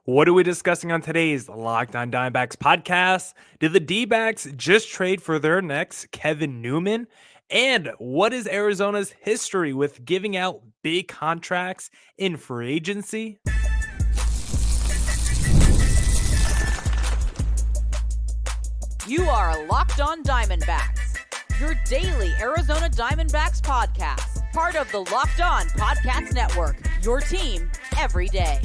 What are we discussing on today's Locked On Diamondbacks podcast? Did the Dbacks just trade for their next Kevin Newman? And what is Arizona's history with giving out big contracts in free agency? You are Locked On Diamondbacks, your daily Arizona Diamondbacks podcast, part of the Locked On Podcast Network, your team every day.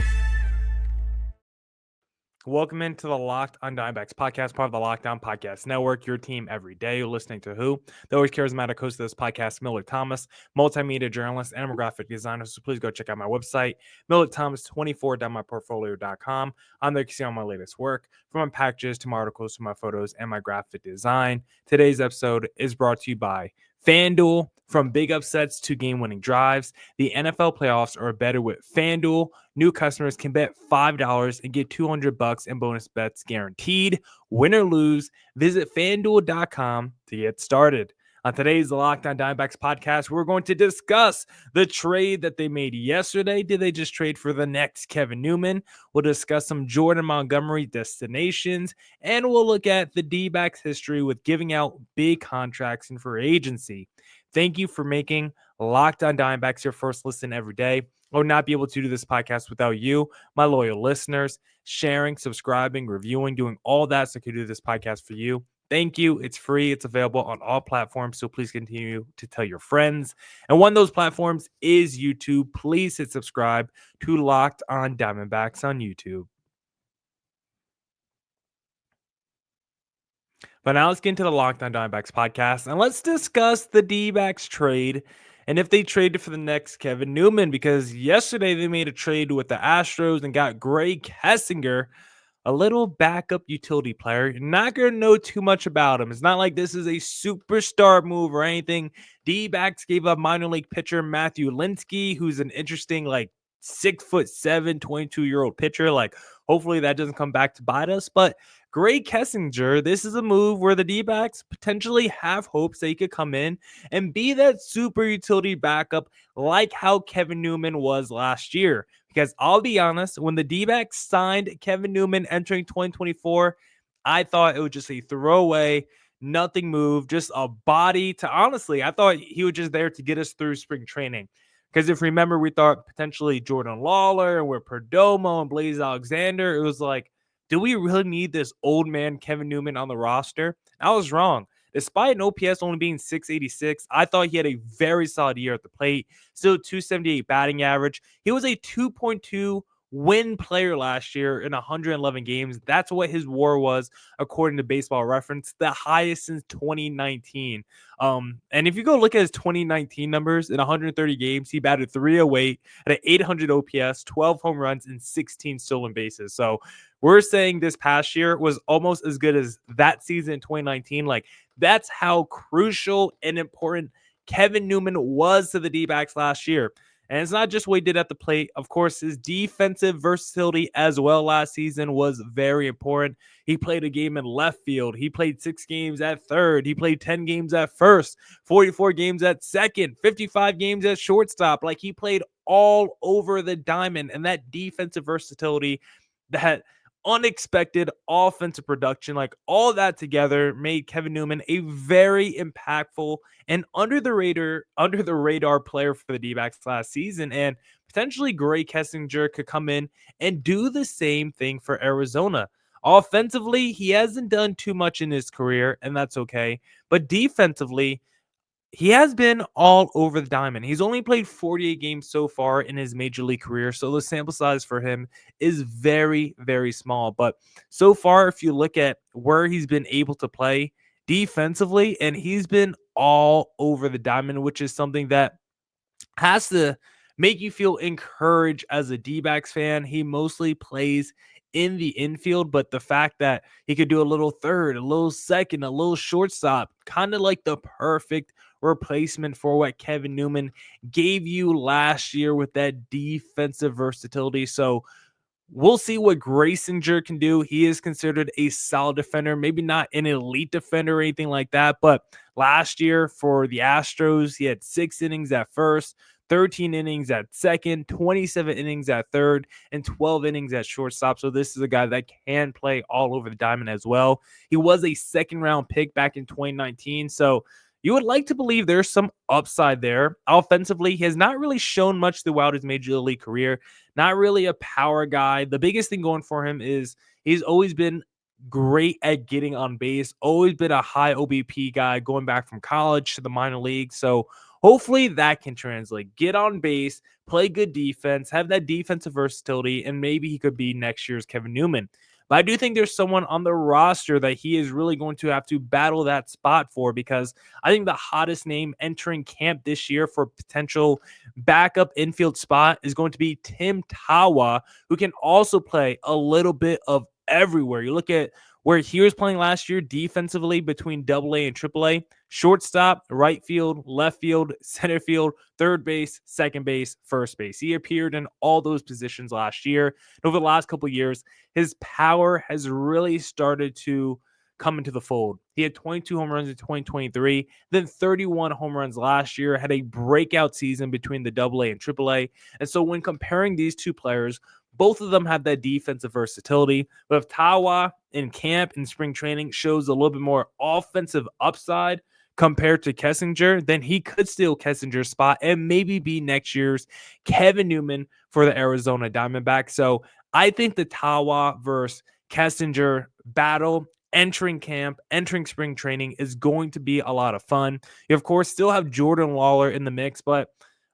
Welcome into the Locked On Diamondbacks podcast, part of the Locked On Podcast Network, your team every day. You're listening to who? The always charismatic host of this podcast, Millard Thomas, multimedia journalist and graphic designer. So please go check out my website, millardthomas24.myportfolio.com. On there you can see all my latest work, from my packages to my articles to my photos and my graphic design. Today's episode is brought to you by FanDuel. From big upsets to game-winning drives, the NFL playoffs are better with FanDuel. New customers can bet $5 and get $200 in bonus bets guaranteed. Win or lose, visit FanDuel.com to get started. On today's Locked On Diamondbacks podcast, we're going to discuss the trade that they made yesterday. Did they just trade for the next Kevin Newman? We'll discuss some Jordan Montgomery destinations, and we'll look at the Dbacks history with giving out big contracts in free agency. Thank you for making Locked On Diamondbacks your first listen every day. I would not be able to do this podcast without you, my loyal listeners, sharing, subscribing, reviewing, doing all that so I could do this podcast for you. Thank you. It's free. It's available on all platforms, so please continue to tell your friends. And one of those platforms is YouTube. Please hit subscribe to Locked On Diamondbacks on YouTube. But now let's get into the Locked On Diamondbacks podcast, and let's discuss the D-backs trade and if they traded for the next Kevin Newman, because yesterday they made a trade with the Astros and got Grae Kessinger, a little backup utility player. You're not going to know too much about him. It's not like this is a superstar move or anything. D-backs gave up minor league pitcher Matthew Linsky, who's an interesting, 6'7", 22-year-old pitcher. Hopefully that doesn't come back to bite us. But Grae Kessinger, this is a move where the D-backs potentially have hopes that he could come in and be that super utility backup like how Kevin Newman was last year. Because I'll be honest, when the D-backs signed Kevin Newman entering 2024, I thought it was just a throwaway, nothing move, just a body to, honestly, I thought he was just there to get us through spring training. Because if you remember, we thought potentially Jordan Lawler and with Perdomo and Blaze Alexander, it was like, do we really need this old man Kevin Newman on the roster? I was wrong. Despite an OPS only being 686, I thought he had a very solid year at the plate. Still 278 batting average. He was a 2.2 win player last year in 111 games. That's what his WAR was, according to Baseball Reference, the highest since 2019. And if you go look at his 2019 numbers, in 130 games, he batted 308 at an 800 OPS, 12 home runs, and 16 stolen bases. So we're saying this past year was almost as good as that season in 2019. That's how crucial and important Kevin Newman was to the D-backs last year. And it's not just what he did at the plate. Of course, his defensive versatility as well last season was very important. He played a game in left field. He played 6 games at third. He played 10 games at first, 44 games at second, 55 games at shortstop. He played all over the diamond. And that defensive versatility, that unexpected offensive production, all that together made Kevin Newman a very impactful and under the radar player for the D-backs last season. And potentially Grae Kessinger could come in and do the same thing for Arizona. Offensively, he hasn't done too much in his career, and that's okay. But defensively, he has been all over the diamond. He's only played 48 games so far in his major league career, so the sample size for him is very, very small. But so far, if you look at where he's been able to play defensively, and he's been all over the diamond, which is something that has to make you feel encouraged as a D-backs fan. He mostly plays in the infield, but the fact that he could do a little third, a little second, a little shortstop, kind of like the perfect replacement for what Kevin Newman gave you last year with that defensive versatility. So we'll see what Kessinger can do. He is considered a solid defender, maybe not an elite defender or anything like that, but last year for the Astros, he had 6 innings at first, 13 innings at second, 27 innings at third, and 12 innings at shortstop. So this is a guy that can play all over the diamond as well. He was a second-round pick back in 2019, so you would like to believe there's some upside there. Offensively, he has not really shown much throughout his major league career. Not really a power guy. The biggest thing going for him is he's always been great at getting on base, always been a high OBP guy going back from college to the minor leagues. So hopefully that can translate. Get on base, play good defense, have that defensive versatility, and maybe he could be next year's Kevin Newman. But I do think there's someone on the roster that he is really going to have to battle that spot for, because I think the hottest name entering camp this year for potential backup infield spot is going to be Tim Tawa, who can also play a little bit of everywhere. You look at where he was playing last year defensively between AA and AAA: shortstop, right field, left field, center field, third base, second base, first base. He appeared in all those positions last year. And over the last couple of years, his power has really started to come into the fold. He had 22 home runs in 2023, then 31 home runs last year, had a breakout season between the AA and AAA. And so when comparing these two players, both of them have that defensive versatility. But if Tawa in camp and spring training shows a little bit more offensive upside compared to Kessinger, then he could steal Kessinger's spot and maybe be next year's Kevin Newman for the Arizona Diamondbacks. So I think the Tawa versus Kessinger battle entering camp, entering spring training is going to be a lot of fun. You, of course, still have Jordan Lawler in the mix, but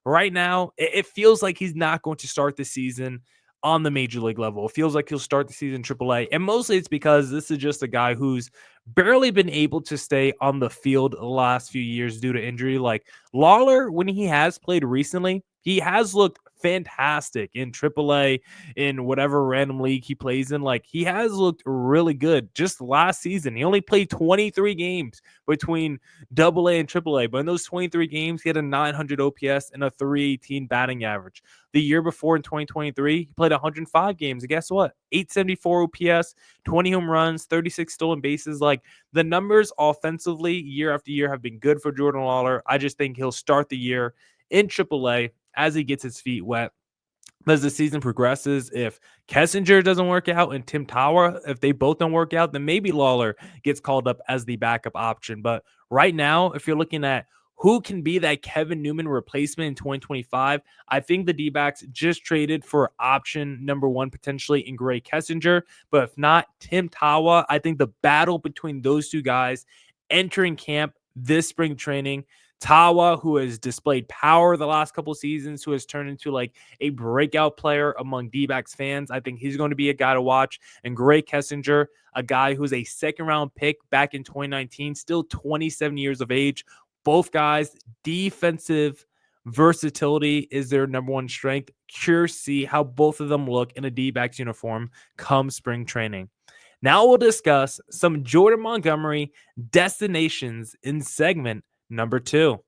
right now it feels like he's not going to start the season on the major league level. It feels like he'll start the season AAA. And mostly it's because this is just a guy who's barely been able to stay on the field the last few years due to injury. Like Lawler, when he has played recently, he has looked fantastic in AAA, in whatever random league he plays in. Like he has looked really good. Just last season, he only played 23 games between AA and AAA, but in those 23 games, he had a 900 OPS and a 318 batting average. The year before, in 2023, he played 105 games. And guess what? 874 OPS, 20 home runs, 36 stolen bases. Like the numbers offensively year after year have been good for Jordan Lawler. I just think he'll start the year in AAA as he gets his feet wet. As the season progresses, if Kessinger doesn't work out and Tim Tawa, if they both don't work out, then maybe Lawler gets called up as the backup option. But right now, if you're looking at who can be that Kevin Newman replacement in 2025, I think the D-backs just traded for option number one potentially in Grae Kessinger. But if not, Tim Tawa. I think the battle between those two guys entering camp this spring training, Tawa, who has displayed power the last couple seasons, who has turned into like a breakout player among D-backs fans. I think he's going to be a guy to watch. And Grae Kessinger, a guy who's a second-round pick back in 2019, still 27 years of age. Both guys, defensive versatility is their number one strength. Curious to see how both of them look in a D-backs uniform come spring training. Now we'll discuss some Jordan Montgomery destinations in segment number 2.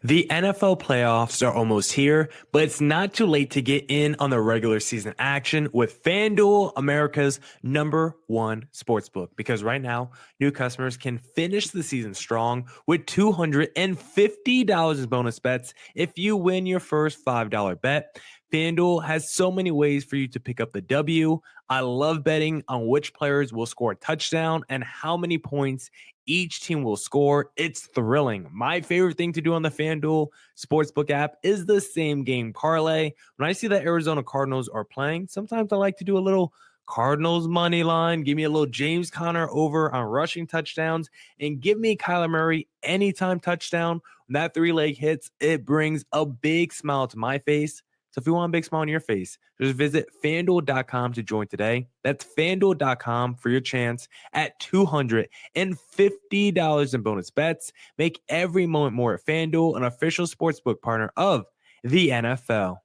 The NFL playoffs are almost here, but it's not too late to get in on the regular season action with FanDuel, America's number one sportsbook. Because right now, new customers can finish the season strong with $250 in bonus bets if you win your first $5 bet. FanDuel has so many ways for you to pick up the W. I love betting on which players will score a touchdown and how many points each team will score. It's thrilling. My favorite thing to do on the FanDuel Sportsbook app is the same game parlay. When I see that Arizona Cardinals are playing, sometimes I like to do a little Cardinals money line. Give me a little James Conner over on rushing touchdowns, and give me Kyler Murray anytime touchdown. When that 3-leg hits, it brings a big smile to my face. So if you want a big smile on your face, just visit FanDuel.com to join today. That's FanDuel.com for your chance at $250 in bonus bets. Make every moment more at FanDuel, an official sportsbook partner of the NFL.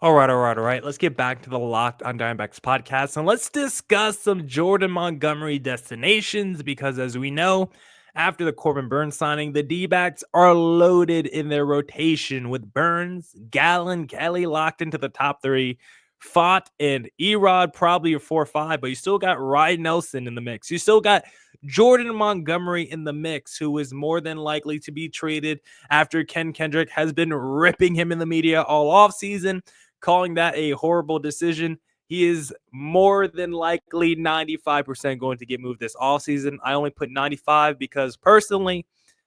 All right. Let's get back to the Locked on Diamondbacks podcast, and let's discuss some Jordan Montgomery destinations, because as we know, after the Corbin Burnes signing, the D-backs are loaded in their rotation with Burnes, Gallen, Kelly locked into the top 3 Fott and Erod, probably your 4-5, but you still got Ryan Nelson in the mix. You still got Jordan Montgomery in the mix, who is more than likely to be traded after Ken Kendrick has been ripping him in the media all offseason, calling that a horrible decision. He is more than likely 95% going to get moved this offseason. I only put 95 because personally,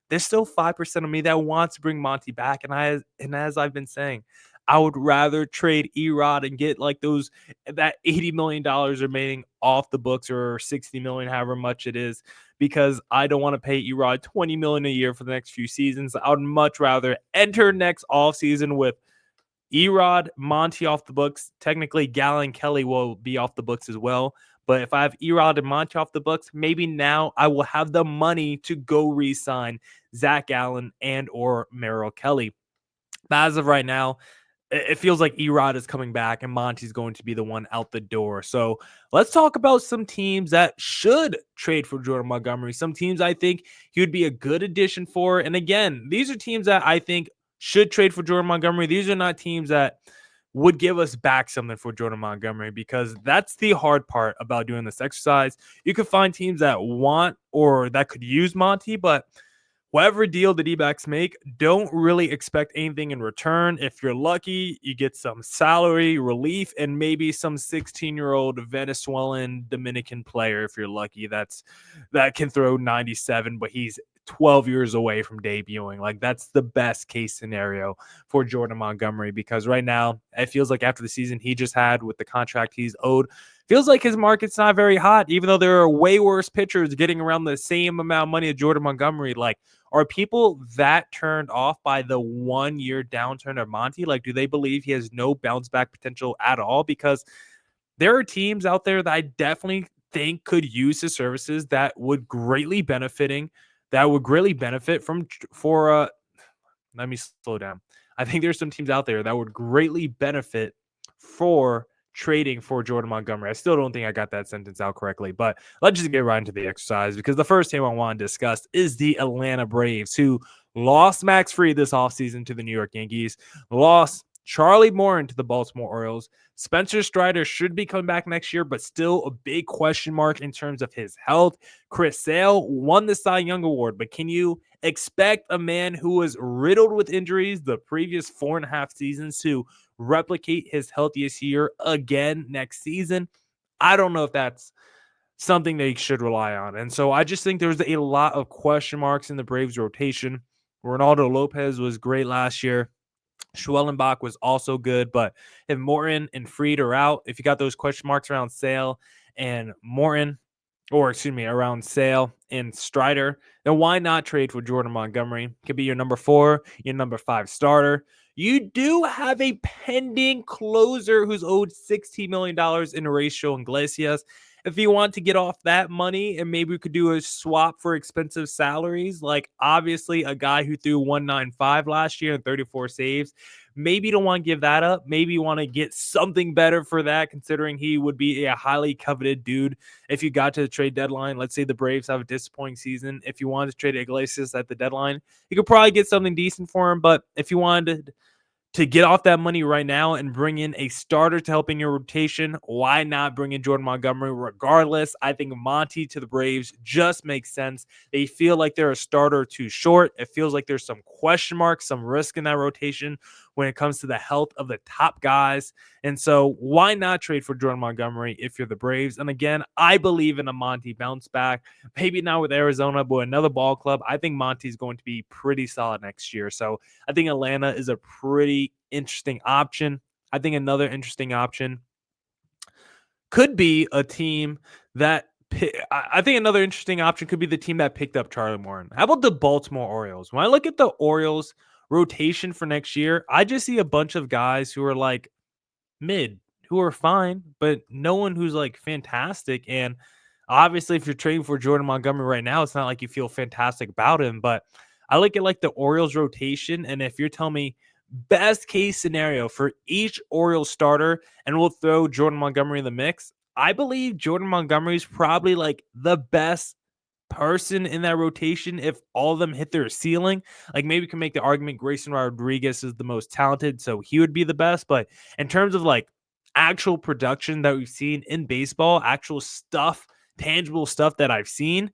there's still 5% of me that wants to bring Monty back. And as I've been saying, I would rather trade Erod and get like that $80 million remaining off the books, or 60 million, however much it is, because I don't want to pay Erod 20 million a year for the next few seasons. I would much rather enter next offseason with Erod, Monty off the books. Technically, Gallen Kelly will be off the books as well. But if I have Erod and Monty off the books, maybe now I will have the money to go re-sign Zach Gallen and or Merrill Kelly. But as of right now, it feels like Erod is coming back and Monty's going to be the one out the door. So let's talk about some teams that should trade for Jordan Montgomery. Some teams I think he would be a good addition for. And again, these are teams that I think should trade for Jordan Montgomery. These are not teams that would give us back something for Jordan Montgomery, because that's the hard part about doing this exercise. You could find teams that want or that could use Monty, but whatever deal the Dbacks make, don't really expect anything in return. If you're lucky, you get some salary relief and maybe some 16-year-old Venezuelan Dominican player, if you're lucky, that can throw 97, but he's 12 years away from debuting. Like, that's the best case scenario for Jordan Montgomery, because right now it feels like after the season he just had with the contract he's owed, feels like his market's not very hot, even though there are way worse pitchers getting around the same amount of money as Jordan Montgomery. Like, are people that turned off by the 1 year downturn of Monty? Like, do they believe he has no bounce back potential at all? Because there are teams out there that I definitely think could use his services that would greatly benefit from let me slow down. I think there's some teams out there that would greatly benefit for trading for Jordan Montgomery. I still don't think I got that sentence out correctly, but let's just get right into the exercise, because the first team I want to discuss is the Atlanta Braves, who lost Max Fried this offseason to the New York Yankees, lost Charlie Morton to the Baltimore Orioles. Spencer Strider should be coming back next year, but still a big question mark in terms of his health. Chris Sale won the Cy Young Award, but can you expect a man who was riddled with injuries the previous 4.5 seasons to replicate his healthiest year again next season? I don't know if that's something they should rely on. And so I just think there's a lot of question marks in the Braves rotation. Ronaldo Lopez was great last year. Schwellenbach was also good, but if Morton and Fried are out, if you got those question marks around Sale and around Sale and Strider, then why not trade for Jordan Montgomery? Could be your number 4, your number 5 starter. You do have a pending closer who's owed $16 million in Horatio Iglesias. If you want to get off that money and maybe we could do a swap for expensive salaries, like obviously a guy who threw 195 last year and 34 saves, maybe you don't want to give that up. Maybe you want to get something better for that, considering he would be a highly coveted dude if you got to the trade deadline. Let's say the Braves have a disappointing season. If you wanted to trade Iglesias at the deadline, you could probably get something decent for him. But if you wanted to get off that money right now and bring in a starter to help in your rotation, why not bring in Jordan Montgomery regardless? I think Monty to the Braves just makes sense. They feel like they're a starter too short. It feels like there's some question marks, some risk in that rotation when it comes to the health of the top guys. And so why not trade for Jordan Montgomery if you're the Braves? And again, I believe in a Monty bounce back. Maybe not with Arizona, but another ball club. I think Monty's going to be pretty solid next year. So I think Atlanta is a pretty interesting option. I think another interesting option could be a team that I think another interesting option could be the team that picked up Charlie Morton. How about the Baltimore Orioles? When I look at the Orioles rotation for next year, I just see a bunch of guys who are like mid, who are fine, but no one who's like fantastic. And obviously, if you're trading for Jordan Montgomery right now, it's not like you feel fantastic about him. But I look at like the Orioles rotation, and if you're telling me best case scenario for each Orioles starter, and we'll throw Jordan Montgomery in the mix, I believe Jordan Montgomery is probably like the best person in that rotation if all of them hit their ceiling. Like, maybe we can make the argument Grayson Rodriguez is the most talented, so he would be the best. But in terms of like actual production that we've seen in baseball, actual stuff, tangible stuff that I've seen,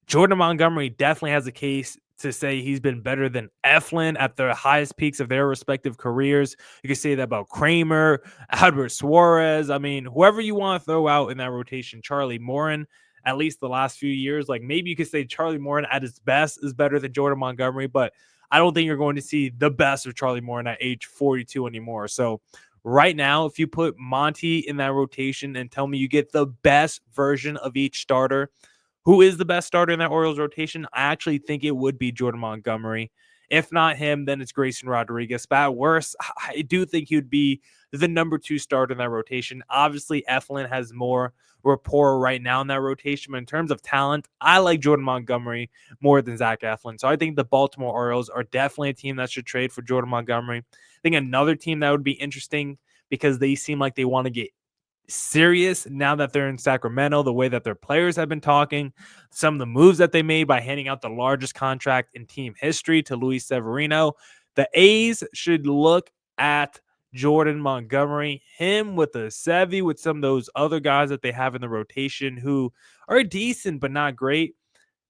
Jordan Montgomery definitely has a case to say he's been better than Eflin at the highest peaks of their respective careers. You can say that about Kramer, Albert Suarez. I mean, whoever you want to throw out in that rotation, Charlie Morin, at least the last few years. Like maybe you could say Charlie Morin at his best is better than Jordan Montgomery, but I don't think you're going to see the best of Charlie Morin at age 42 anymore. So right now, if you put Monty in that rotation and tell me you get the best version of each starter, who is the best starter in that Orioles rotation? I actually think it would be Jordan Montgomery. If not him, then it's Grayson Rodriguez. But at worst, I do think he would be the number 2 starter in that rotation. Obviously, Eflin has more rapport right now in that rotation. But in terms of talent, I like Jordan Montgomery more than Zach Eflin. So I think the Baltimore Orioles are definitely a team that should trade for Jordan Montgomery. I think another team that would be interesting because they seem like they want to get serious now that they're in Sacramento, the way that their players have been talking, some of the moves that they made by handing out the largest contract in team history to Luis Severino. The A's should look at Jordan Montgomery, him with a Sevy, with some of those other guys that they have in the rotation who are decent but not great.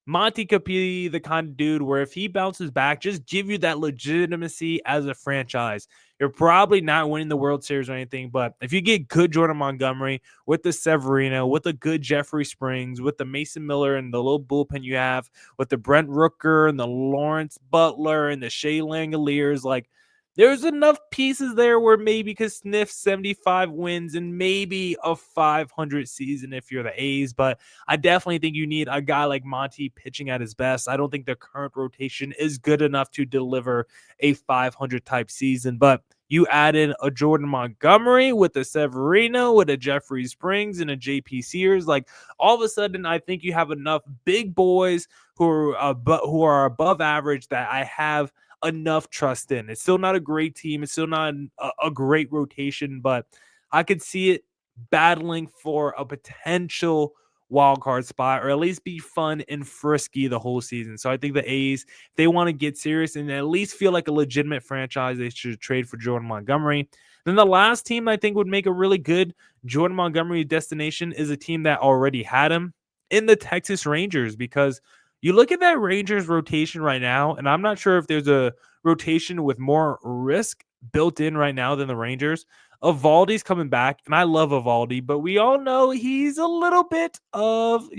Monty could be the kind of dude where if he bounces back, just give you that legitimacy as a franchise. You're probably not winning the World Series or anything, but if you get good Jordan Montgomery with the Severino, with a good Jeffrey Springs, with the Mason Miller and the little bullpen you have, with the Brent Rooker and the Lawrence Butler and the Shea Langoliers, like there's enough pieces there where maybe you could sniff 75 wins and maybe a 500 season if you're the A's. But I definitely think you need a guy like Monty pitching at his best. I don't think the current rotation is good enough to deliver a 500 type season. But you add in a Jordan Montgomery with a Severino, with a Jeffrey Springs and a JP Sears. Like all of a sudden, I think you have enough big boys who are above average that I have enough trust in. It's still not a great team. It's still not a great rotation, but I could see it battling for a potential wild card spot or at least be fun and frisky the whole season. So I think the A's, if they want to get serious and at least feel like a legitimate franchise, they should trade for Jordan Montgomery. Then the last team I think would make a really good Jordan Montgomery destination is a team that already had him in the Texas Rangers, because you look at that Rangers rotation right now, and I'm not sure if there's a rotation with more risk built in right now than the Rangers. Evaldi's coming back, and I love Evaldi, but we all know he's a little bit of,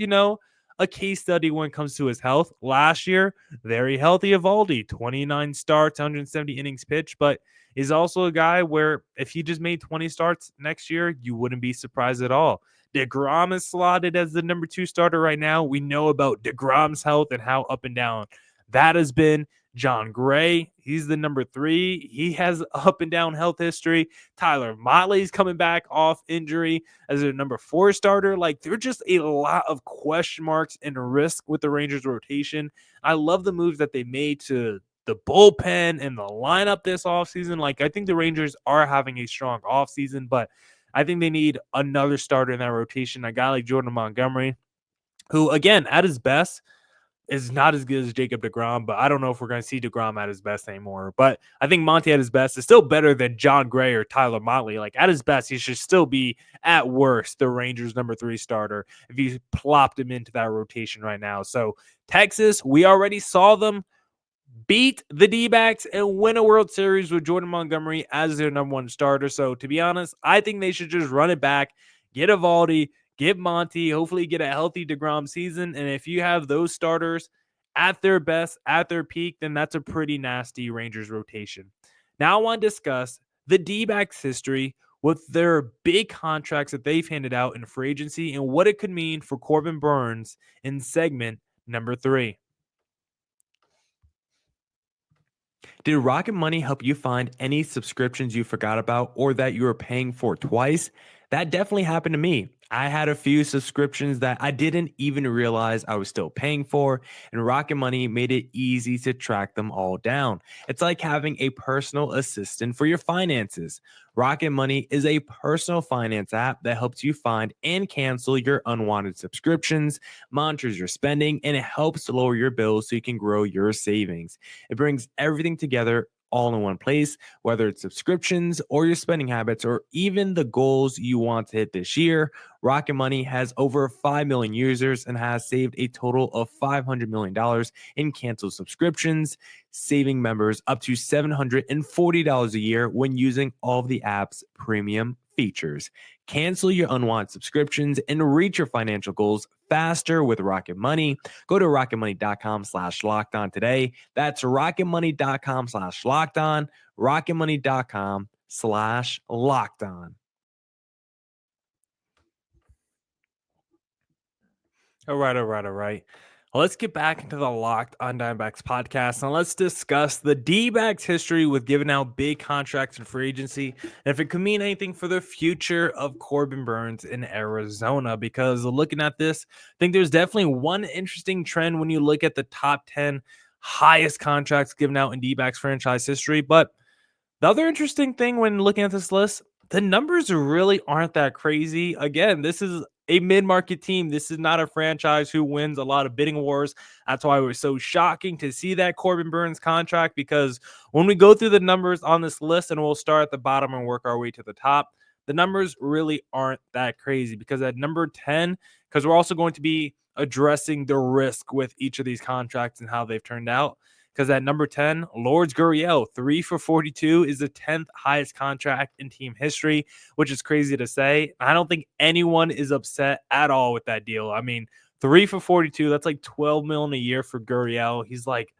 a case study when it comes to his health. Last year, very healthy Evaldi, 29 starts, 170 innings pitched, but he's also a guy where if he just made 20 starts next year, you wouldn't be surprised at all. DeGrom is slotted as the number 2 starter right now. We know about DeGrom's health and how up and down that has been. John Gray, he's the number 3. He has up and down health history. Tyler Motley's coming back off injury as a number 4 starter. Like, there are just a lot of question marks and risk with the Rangers rotation. I love the moves that they made to the bullpen and the lineup this offseason. Like, I think the Rangers are having a strong offseason, but I think they need another starter in that rotation. A guy like Jordan Montgomery, who, again, at his best, is not as good as Jacob deGrom, but I don't know if we're going to see deGrom at his best anymore. But I think Monty at his best is still better than John Gray or Tyler Motley. Like, at his best, he should still be, at worst, the Rangers' number 3 starter if you plopped him into that rotation right now. So, Texas, we already saw them beat the Dbacks and win a World Series with Jordan Montgomery as their number 1 starter. So, to be honest, I think they should just run it back, get Evaldi, get Monty, hopefully get a healthy DeGrom season. And if you have those starters at their best, at their peak, then that's a pretty nasty Rangers rotation. Now I want to discuss the D-backs history with their big contracts that they've handed out in free agency and what it could mean for Corbin Burnes in segment number 3. Did Rocket Money help you find any subscriptions you forgot about or that you were paying for twice? That definitely happened to me. I had a few subscriptions that I didn't even realize I was still paying for, and Rocket Money made it easy to track them all down. It's like having a personal assistant for your finances. Rocket Money is a personal finance app that helps you find and cancel your unwanted subscriptions, monitors your spending, and it helps lower your bills so you can grow your savings. It brings everything together all in one place, whether it's subscriptions or your spending habits or even the goals you want to hit this year. Rocket Money has over 5 million users and has saved a total of $500 million in canceled subscriptions, saving members up to $740 a year when using all of the app's premium features. Cancel your unwanted subscriptions and reach your financial goals faster with Rocket Money. Go to rocketmoney.com/lockedon today. That's rocketmoney.com/lockedon, rocketmoney.com/lockedon. All right. Well, let's get back into the Locked on Diamondbacks podcast and let's discuss the D-backs history with giving out big contracts in free agency and if it could mean anything for the future of Corbin Burnes in Arizona. Because looking at this, I think there's definitely one interesting trend when you look at the top 10 highest contracts given out in D-backs franchise history. But the other interesting thing when looking at this list, the numbers really aren't that crazy. Again, this is a mid-market team. This is not a franchise who wins a lot of bidding wars. That's why it was so shocking to see that Corbin Burnes contract, because when we go through the numbers on this list, and we'll start at the bottom and work our way to the top, the numbers really aren't that crazy. Because at number 10, because we're also going to be addressing the risk with each of these contracts and how they've turned out. Because at number 10, Lourdes Gurriel, 3 for 42, is the 10th highest contract in team history, which is crazy to say. I don't think anyone is upset at all with that deal. I mean, 3 for 42, that's like $12 million a year for Gurriel. He's like,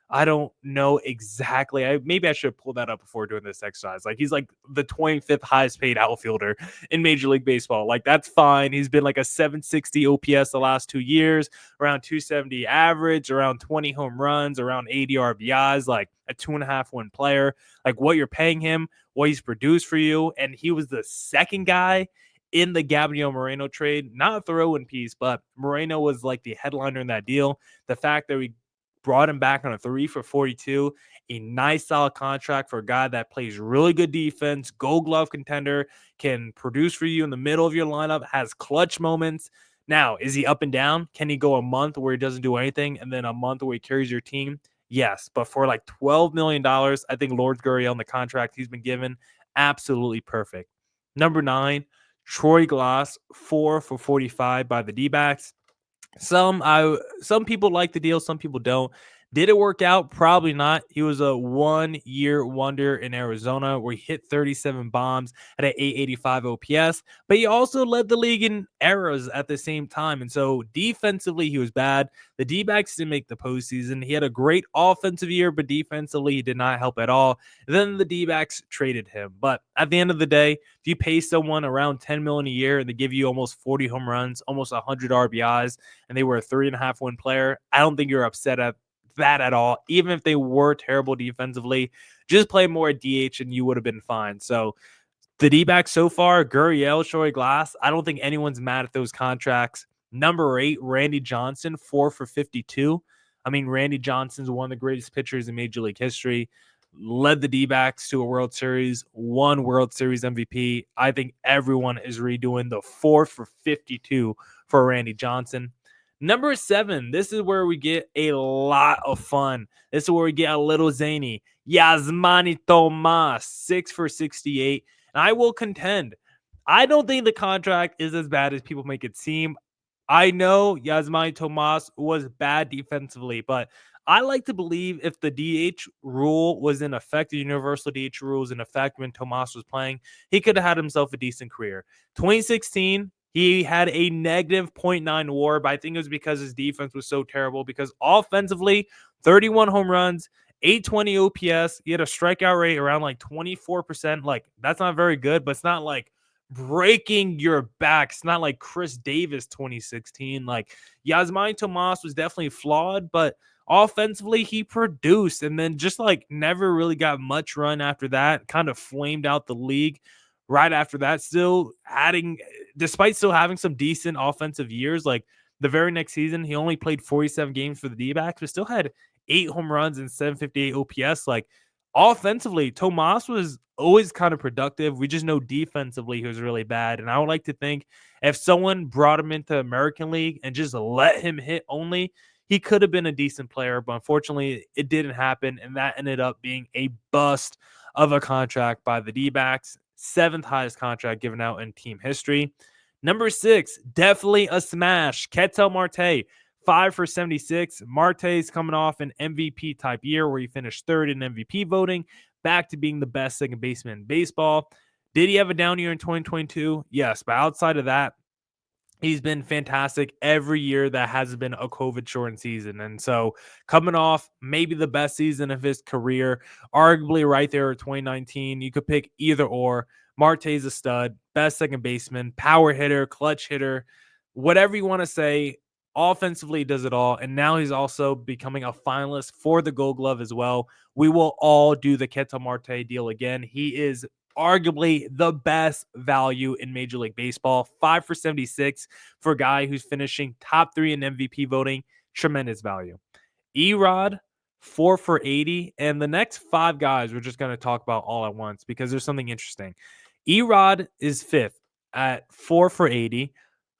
I don't know exactly. Maybe I should pull that up before doing this exercise. Like, he's like the 25th highest paid outfielder in Major League Baseball. Like, that's fine. He's been like a 760 OPS the last 2 years, around 270 average, around 20 home runs, around 80 RBIs, like a 2.5 win player. Like, what you're paying him, what he's produced for you. And he was the second guy in the Gabriel Moreno trade. Not a throw-in piece, but Moreno was like the headliner in that deal. The fact that we brought him back on a 3 for 42, a nice solid contract for a guy that plays really good defense, gold glove contender, can produce for you in the middle of your lineup, has clutch moments. Now, is he up and down? Can he go a month where he doesn't do anything and then a month where he carries your team? Yes, but for like $12 million, I think Lourdes Gurriel on the contract he's been given, absolutely perfect. Number 9, Troy Glass, 4 for 45 by the D-backs. Some people like the deal, some people don't. Did it work out? Probably not. He was a 1-year wonder in Arizona where he hit 37 bombs at an 885 OPS, but he also led the league in errors at the same time. And so defensively, he was bad. The D-backs didn't make the postseason. He had a great offensive year, but defensively, he did not help at all. Then the D-backs traded him. But at the end of the day, if you pay someone around $10 million a year and they give you almost 40 home runs, almost 100 RBIs, and they were a 3.5 win player, I don't think you're upset at that at all. Even if they were terrible defensively, just play more at DH and you would have been fine. So the D-backs so far, Gurriel, Troy Glass, I don't think anyone's mad at those contracts. Number 8, Randy Johnson, 4 for 52. I mean, Randy Johnson's one of the greatest pitchers in Major League history. Led the D-backs to a World Series, won World Series MVP. I think everyone is redoing the 4 for 52 for Randy Johnson. Number 7, this is where we get a lot of fun. This is where we get a little zany. Yasmani Tomas, 6 for 68. And I will contend, I don't think the contract is as bad as people make it seem. I know Yasmani Tomas was bad defensively, but I like to believe if the DH rule was in effect, the universal DH rule was in effect when Tomas was playing, he could have had himself a decent career. 2016, he had a negative 0.9 WAR, but I think it was because his defense was so terrible. Because offensively, 31 home runs, 820 OPS. He had a strikeout rate around like 24%. Like, that's not very good, but it's not like breaking your back. It's not like Chris Davis 2016. Like, Yasmani Tomas was definitely flawed, but offensively, he produced and then just like never really got much run after that. Kind of flamed out the league right after that, despite still having some decent offensive years. Like the very next season, he only played 47 games for the D-backs, but still had 8 home runs and 758 OPS. Like offensively, Tomas was always kind of productive. We just know defensively he was really bad. And I would like to think if someone brought him into American League and just let him hit only, he could have been a decent player, but unfortunately it didn't happen, and that ended up being a bust of a contract by the D-backs. 7th highest contract given out in team history. Number 6, definitely a smash. Ketel Marte, 5 for 76. Marte's coming off an MVP type year where he finished 3rd in MVP voting, back to being the best second baseman in baseball. Did he have a down year in 2022? Yes, but outside of that, he's been fantastic every year that has been a COVID-shortened season. And so coming off maybe the best season of his career, arguably right there at 2019, you could pick either or. Marte's a stud, best second baseman, power hitter, clutch hitter, whatever you want to say. Offensively, he does it all. And now he's also becoming a finalist for the Gold Glove as well. We will all do the Ketel Marte deal again. He is arguably the best value in Major League Baseball. 5 for 76 for a guy who's finishing top 3 in MVP voting. Tremendous value. Erod, 4 for 80. And the next 5 guys we're just going to talk about all at once because there's something interesting. Erod is 5th at 4 for 80.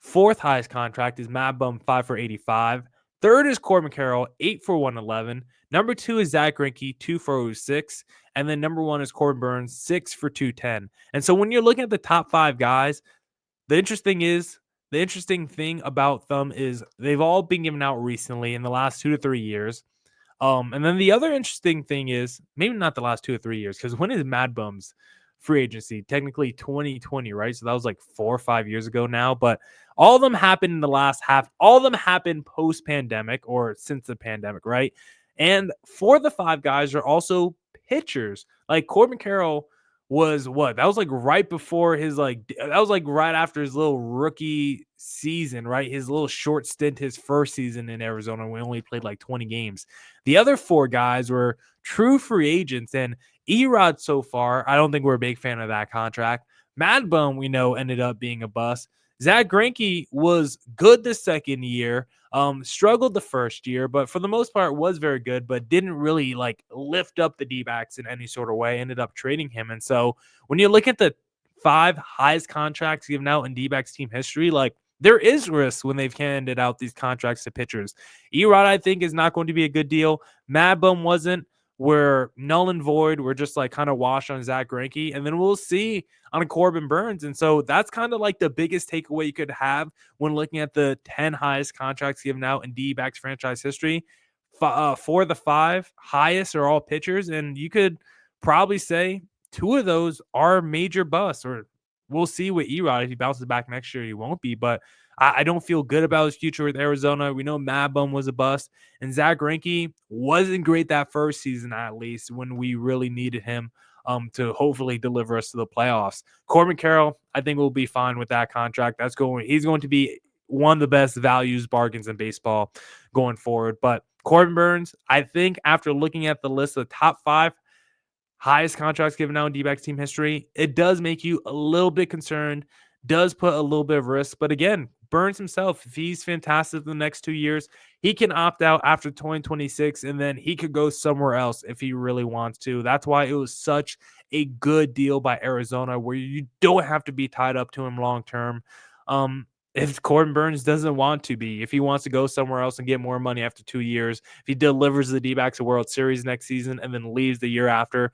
4th highest contract is Mad Bum, 5 for 85. 3rd is Corbin Carroll, 8 for 111. Number 2 is Zack Greinke, 2 for 06. And then number 1 is Corbin Burnes, 6 for 210. And so when you're looking at the top 5 guys, the interesting thing about them is they've all been given out recently in the last 2 to 3 years. And then the other interesting thing is maybe not the last 2 or 3 years, because when is Mad Bum's free agency? Technically 2020, right? So that was like 4 or 5 years ago now. But all of them happened in the last half. All of them happened post-pandemic or since the pandemic, right? And 4 of the 5 guys are also pitchers. Like Corbin Carroll was what? That was like right before his that was like right after his little rookie season, right? His little short stint, his first season in Arizona. We only played like 20 games. The other 4 guys were true free agents, and Erod so far, I don't think we're a big fan of that contract. Mad Bum, we know, ended up being a bust. Zack Greinke was good the second year, struggled the first year, but for the most part was very good, but didn't really like lift up the D-backs in any sort of way, ended up trading him. And so when you look at the 5 highest contracts given out in D-backs team history, like there is risk when they've handed out these contracts to pitchers. Erod, I think, is not going to be a good deal. Mad Bum wasn't. We're null and void. We're just like kind of washed on Zack Greinke, and then we'll see on Corbin Burnes. And so that's kind of like the biggest takeaway you could have when looking at the 10 highest contracts given out in D-backs franchise history. 4 of the 5 highest are all pitchers, and you could probably say 2 of those are major busts, or we'll see with Erod. If he bounces back next year, he won't be, but I don't feel good about his future with Arizona. We know Mad Bum was a bust, and Zack Greinke wasn't great that first season, at least when we really needed him to hopefully deliver us to the playoffs. Corbin Carroll, I think, will be fine with that contract. He's going to be one of the best values bargains in baseball going forward. But Corbin Burnes, I think after looking at the list of the top 5 highest contracts given out in D-backs team history, it does make you a little bit concerned, does put a little bit of risk. But again, Burnes himself, if he's fantastic the next 2 years, he can opt out after 2026, and then he could go somewhere else if he really wants to. That's why it was such a good deal by Arizona, where you don't have to be tied up to him long term. If Corbin Burnes doesn't want to be, if he wants to go somewhere else and get more money after 2 years, if he delivers the D-backs a World Series next season and then leaves the year after,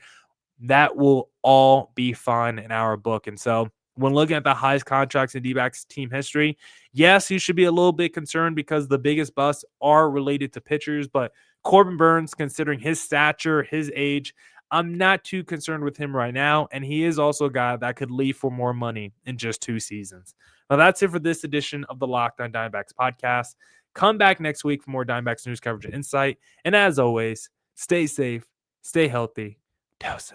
that will all be fine in our book. And so when looking at the highest contracts in D-backs team history, yes, you should be a little bit concerned because the biggest busts are related to pitchers. But Corbin Burnes, considering his stature, his age, I'm not too concerned with him right now. And he is also a guy that could leave for more money in just 2 seasons. Now, that's it for this edition of the Locked On Diamondbacks podcast. Come back next week for more Diamondbacks news coverage and insight. And as always, stay safe, stay healthy. Deuces.